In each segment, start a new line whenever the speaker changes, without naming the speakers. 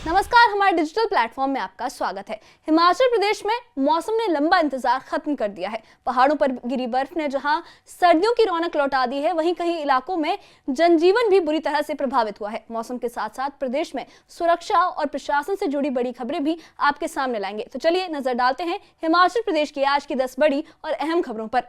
नमस्कार, हमारे digital platform में आपका स्वागत है। हिमाचल प्रदेश में मौसम ने लंबा इंतजार खत्म कर दिया है। पहाड़ों पर गिरी बर्फ ने जहां सर्दियों की रौनक लौटा दी है, वहीं कई इलाकों में जनजीवन भी बुरी तरह से प्रभावित हुआ है। मौसम के साथ साथ प्रदेश में सुरक्षा और प्रशासन से जुड़ी बड़ी खबरें भी आपके सामने लाएंगे। तो चलिए नजर डालते हैं हिमाचल प्रदेश की आज की 10 बड़ी और अहम खबरों पर।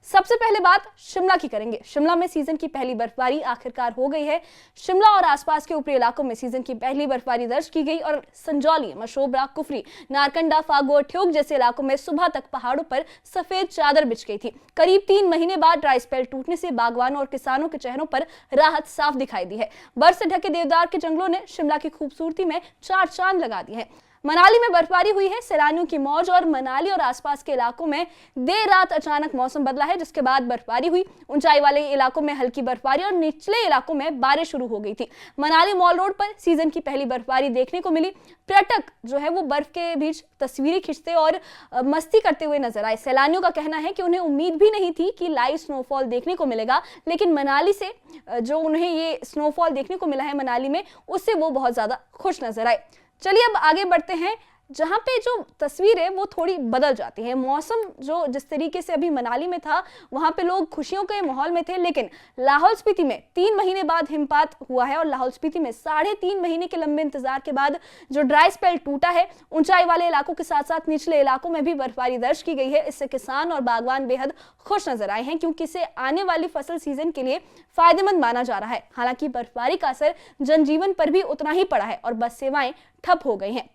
सबसे पहले बात शिमला की करेंगे। शिमला में सीजन की पहली बर्फबारी आखिरकार हो गई है। शिमला और आसपास के ऊपरी इलाकों में सीजन की पहली बर्फबारी दर्ज की गई और संजौली, मशोबरा, कुफरी, नारकंडा, फागू और ठियोग जैसे इलाकों में सुबह तक पहाड़ों पर सफेद चादर बिछ गई थी। करीब 3 महीने बाद ड्राई स्पेल टूटने से बागवानों और किसानों के चेहरों पर राहत साफ दिखाई दी है। बर्फ से ढके देवदार के जंगलों ने शिमला की खूबसूरती में 4 चांद लगा दिए हैं। मनाली में बर्फबारी हुई है। सैलानियों की मौज और मनाली और आसपास के इलाकों में देर रात अचानक मौसम बदला है, जिसके बाद बर्फबारी हुई। ऊंचाई वाले इलाकों में हल्की बर्फबारी और निचले इलाकों में बारिश शुरू हो गई थी। मनाली मॉल रोड पर सीजन की पहली बर्फबारी देखने को मिली। पर्यटक जो है वो बर्फ के बीच तस्वीरें खींचते और मस्ती करते हुए नजर आए। सैलानियों का कहना है कि उन्हें उम्मीद भी नहीं थी कि लाइव स्नोफॉल देखने को मिलेगा, लेकिन मनाली से जो उन्हें ये स्नोफॉल देखने को मिला है मनाली में, उससे वो बहुत ज्यादा खुश नजर आए। चलिए अब आगे बढ़ते हैं, जहां पे जो तस्वीर है वो थोड़ी बदल जाती है। मौसम जो जिस तरीके से अभी मनाली में था, वहां पे लोग खुशियों के माहौल में थे, लेकिन लाहौल स्पीति में 3 महीने बाद हिमपात हुआ है और लाहौल स्पीति में 3.5 महीने के लंबे इंतजार के बाद जो ड्राई स्पेल टूटा है, ऊंचाई वाले इलाकों के साथ साथ निचले इलाकों में भी बर्फबारी दर्ज की गई है। इससे किसान और बागवान बेहद खुश नजर आए हैं, क्योंकि इसे आने वाली फसल सीजन के लिए फायदेमंद माना जा रहा है। हालांकि बर्फबारी का असर जनजीवन पर भी उतना ही पड़ा है और बस सेवाएं ठप हो गई हैं।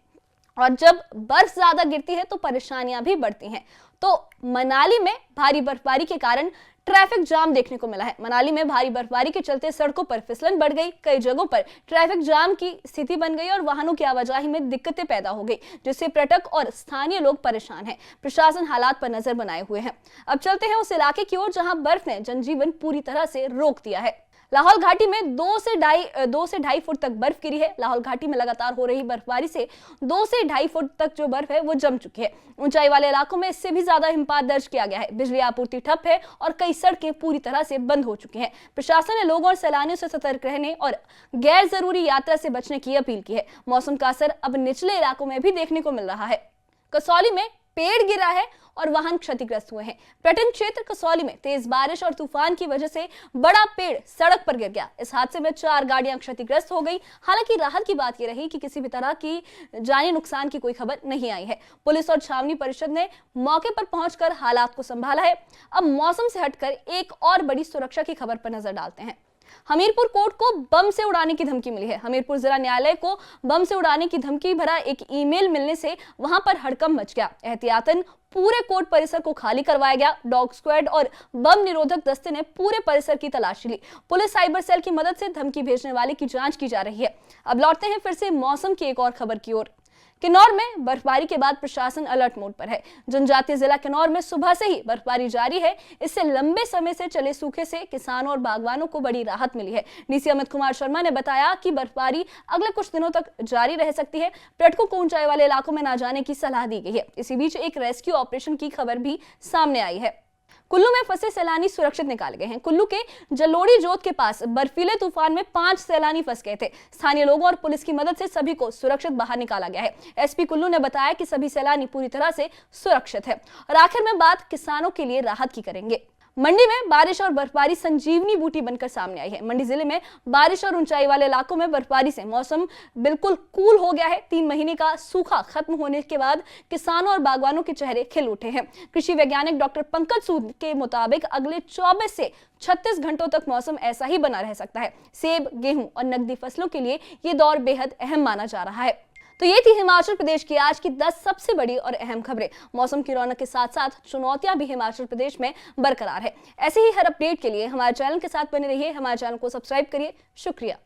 और जब बर्फ ज्यादा गिरती है तो परेशानियां भी बढ़ती हैं। तो मनाली में भारी बर्फबारी के कारण ट्रैफिक जाम देखने को मिला है। मनाली में भारी बर्फबारी के चलते सड़कों पर फिसलन बढ़ गई। कई जगहों पर ट्रैफिक जाम की स्थिति बन गई और वाहनों की आवाजाही में दिक्कतें पैदा हो गई, जिससे पर्यटक और स्थानीय लोग परेशान हैं। प्रशासन हालात पर नजर बनाए हुए हैं। अब चलते हैं उस इलाके की ओर जहां बर्फ ने जनजीवन पूरी तरह से रोक दिया है। लाहौल घाटी में 2 से ढाई फुट तक बर्फ गिरी है। लाहौल घाटी में लगातार हो रही बर्फबारी से 2 से ढाई फुट तक जो बर्फ है वो जम चुकी है। ऊंचाई वाले इलाकों में इससे भी ज्यादा हिमपात दर्ज किया गया है। बिजली आपूर्ति ठप है और कई सड़कें पूरी तरह से बंद हो चुकी हैं। प्रशासन ने लोगों और सैलानियों से सतर्क रहने और गैर जरूरी यात्रा से बचने की अपील की है। मौसम का असर अब निचले इलाकों में भी देखने को मिल रहा है। कसौली में पेड़ गिरा है और वाहन क्षतिग्रस्त हुए हैं। पर्यटन क्षेत्र कसौली में तेज बारिश और तूफान की वजह से बड़ा पेड़ सड़क पर गिर गया। इस हादसे में 4 गाड़ियां क्षतिग्रस्त हो गई। हालांकि राहत की बात यह रही कि किसी भी तरह की जानी नुकसान की कोई खबर नहीं आई है। पुलिस और छावनी परिषद ने मौके पर पहुंचकर हालात को संभाला है। अब मौसम से हटकर एक और बड़ी सुरक्षा की खबर पर नजर डालते हैं। हमीरपुर कोर्ट को बम से उड़ाने की धमकी मिली है। हमीरपुर जिला न्यायालय को बम से उड़ाने की धमकी भरा एक ईमेल मिलने से वहां पर हड़कंप मच गया। एहतियातन पूरे कोर्ट परिसर को खाली करवाया गया। डॉग स्क्वाड और बम निरोधक दस्ते ने पूरे परिसर की तलाशी ली। पुलिस साइबर सेल की मदद से धमकी भेजने वाले की जांच की जा रही है। अब लौटते हैं फिर से मौसम की एक और खबर की ओर। किन्नौर में बर्फबारी के बाद प्रशासन अलर्ट मोड पर है। जनजातीय जिला किन्नौर में सुबह से ही बर्फबारी जारी है। इससे लंबे समय से चले सूखे से किसानों और बागवानों को बड़ी राहत मिली है। डीसी अमित कुमार शर्मा ने बताया कि बर्फबारी अगले कुछ दिनों तक जारी रह सकती है। पर्यटकों को ऊंचाई वाले इलाकों में न जाने की सलाह दी गई है। इसी बीच एक रेस्क्यू ऑपरेशन की खबर भी सामने आई है। कुल्लू में फंसे सैलानी सुरक्षित निकाले गए हैं। कुल्लू के जलोड़ी जोत के पास बर्फीले तूफान में 5 सैलानी फंस गए थे। स्थानीय लोगों और पुलिस की मदद से सभी को सुरक्षित बाहर निकाला गया है। एसपी कुल्लू ने बताया कि सभी सैलानी पूरी तरह से सुरक्षित है। और आखिर में बात किसानों के लिए राहत की करेंगे। मंडी में बारिश और बर्फबारी संजीवनी बूटी बनकर सामने आई है। मंडी जिले में बारिश और ऊंचाई वाले इलाकों में बर्फबारी से मौसम बिल्कुल कूल हो गया है। 3 महीने का सूखा खत्म होने के बाद किसानों और बागवानों के चेहरे खिल उठे हैं। कृषि वैज्ञानिक डॉक्टर पंकज सूद के मुताबिक अगले 24 से 36 घंटों तक मौसम ऐसा ही बना रह सकता है। सेब, गेहूं और नकदी फसलों के लिए ये दौर बेहद अहम माना जा रहा है। तो ये थी हिमाचल प्रदेश की आज की 10 सबसे बड़ी और अहम खबरें। मौसम की रौनक के साथ साथ चुनौतियां भी हिमाचल प्रदेश में बरकरार है। ऐसे ही हर अपडेट के लिए हमारे चैनल के साथ बने रहिए। हमारे चैनल को सब्सक्राइब करिए। शुक्रिया।